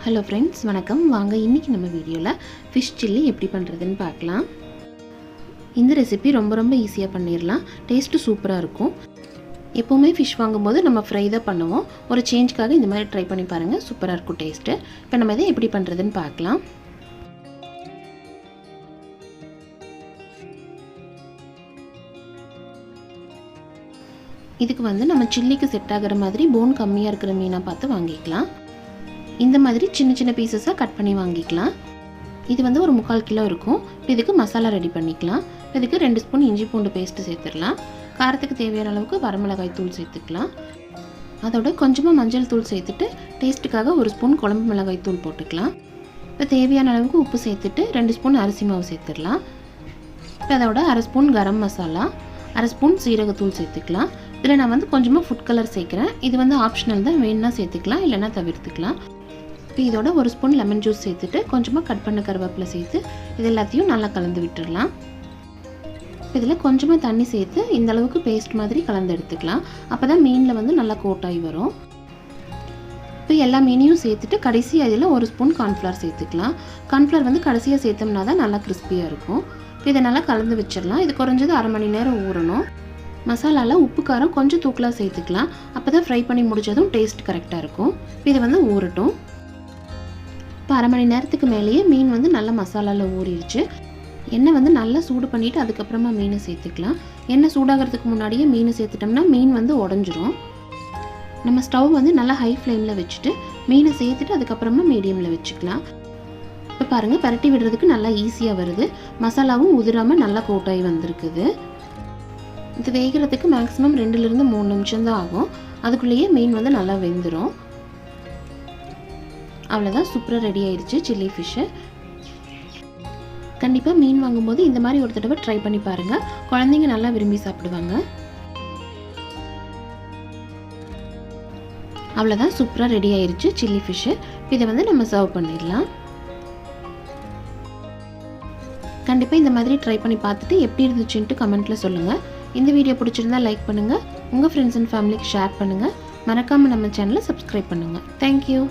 Hello friends, வணக்கம். வாங்க இன்றைக்கி நம்ம வீடியோவில் ஃபிஷ் சில்லி எப்படி பண்ணுறதுன்னு பார்க்கலாம். இந்த ரெசிபி ரொம்ப ஈஸியாக பண்ணிடலாம். டேஸ்ட்டு சூப்பராக இருக்கும். எப்போவுமே ஃபிஷ் வாங்கும்போது நம்ம ஃப்ரை தான் பண்ணுவோம். ஒரு சேஞ்சுக்காக இந்த மாதிரி ட்ரை பண்ணி பாருங்கள். சூப்பராக இருக்கும் டேஸ்ட்டு. இப்போ நம்ம இதை எப்படி பண்ணுறதுன்னு பார்க்கலாம். இதுக்கு நம்ம சில்லிக்கு செட் ஆகிற மாதிரி போன் கம்மியாக இருக்கிற மீனாக பார்த்து வாங்கிக்கலாம். இந்த மாதிரி சின்ன பீசஸாக கட் பண்ணி வாங்கிக்கலாம். இது ஒரு 3/4 கிலோ இருக்கும். இதுக்கு மசாலா ரெடி பண்ணிக்கலாம். இதுக்கு 2 ஸ்பூன் இஞ்சி பூண்டு பேஸ்ட்டு சேர்த்துடலாம். காரத்துக்கு தேவையான அளவுக்கு வரமிளகாய் தூள் சேர்த்துக்கலாம். அதோட கொஞ்சமாக மஞ்சள் தூள் சேர்த்துட்டு டேஸ்ட்டுக்காக 1 ஸ்பூன் குழம்பு மிளகாய் தூள் போட்டுக்கலாம். இப்போ தேவையான அளவுக்கு உப்பு சேர்த்துட்டு 2 ஸ்பூன் அரிசி மாவு சேர்த்துடலாம். இப்போ அதோட 1/2 ஸ்பூன் கரம் மசாலா, 1/2 ஸ்பூன் சீரகத்தூள் சேர்த்துக்கலாம். இதில் நான் கொஞ்சமாக ஃபுட் கலர் சேர்க்குறேன். இது ஆப்ஷனல் தான், வேணும்னா சேர்த்துக்கலாம், இல்லைன்னா தவிர்த்துக்கலாம். இப்போ இதோட 1 ஸ்பூன் லெமன் ஜூஸ் சேர்த்துட்டு கொஞ்சமாக கட் பண்ண கருவேப்பிலை சேர்த்து இது எல்லாத்தையும் நல்லா கலந்து விட்டுடலாம். இதில் கொஞ்சமாக தண்ணி சேர்த்து இந்த அளவுக்கு பேஸ்ட் மாதிரி கலந்து எடுத்துக்கலாம். அப்போ தான் மீனில் நல்லா கோட்டாகி வரும். இப்போ எல்லா மீனையும் சேர்த்துட்டு கடைசியாக இதில் 1 ஸ்பூன் கார்ன்ஃப்ளவர் சேர்த்துக்கலாம். கார்ன்ஃப்ளவர் கடைசியாக சேர்த்தோம்னா தான் நல்லா கிறிஸ்பியாக இருக்கும். இப்போ இதை நல்லா கலந்து வச்சிடலாம். இது குறைஞ்சது 1/2 மணி நேரம் ஊறணும். மசாலாவில் உப்பு காரம் கொஞ்சம் தூக்கலாக சேர்த்துக்கலாம். அப்போ தான் ஃப்ரை பண்ணி முடித்ததும் டேஸ்ட் கரெக்டாக இருக்கும். இது ஊறட்டும். இப்போ 1/2 மணி நேரத்துக்கு மேலேயே மீன் நல்லா மசாலாவில் ஊறிடுச்சு. எண்ணெய் நல்லா சூடு பண்ணிவிட்டு அதுக்கப்புறமா மீனை சேர்த்துக்கலாம். எண்ணெய் சூடாகிறதுக்கு முன்னாடியே மீனை சேர்த்துட்டோம்னா மீன் உடஞ்சிரும். நம்ம ஸ்டவ் நல்லா ஹை ஃப்ளேமில் வச்சுட்டு மீனை சேர்த்துட்டு அதுக்கப்புறமா மீடியமில் வச்சுக்கலாம். இப்போ பாருங்கள், பரட்டி விடுறதுக்கு நல்லா ஈஸியாக வருது. மசாலாவும் உதிராமல் நல்லா கோட்டாகி வந்திருக்குது. இது வேகிறதுக்கு மேக்ஸிமம் 2லேருந்து 3 நிமிஷம் தான் ஆகும். அதுக்குள்ளேயே மீன் நல்லா வெந்துடும். அவ்வளோதான், சூப்பராக ரெடி ஆயிடுச்சு சில்லி ஃபிஷ்ஷு. கண்டிப்பாக மீன் வாங்கும்போது இந்த மாதிரி ஒரு தடவை ட்ரை பண்ணி பாருங்கள். குழந்தைங்க நல்லா விரும்பி சாப்பிடுவாங்க. அவ்வளோதான், சூப்பராக ரெடி ஆயிடுச்சு சில்லி ஃபிஷ்ஷு. இதை நம்ம சர்வ் பண்ணிடலாம். கண்டிப்பாக இந்த மாதிரி ட்ரை பண்ணி பார்த்துட்டு எப்படி இருந்துச்சுன்ட்டு கமெண்ட்டில் சொல்லுங்கள். இந்த வீடியோ பிடிச்சிருந்தா லைக் பண்ணுங்கள். உங்கள் ஃப்ரெண்ட்ஸ் அண்ட் ஃபேமிலிக்கு ஷேர் பண்ணுங்கள். மறக்காமல் நம்ம சேனலை சப்ஸ்கிரைப் பண்ணுங்கள். தேங்க்யூ.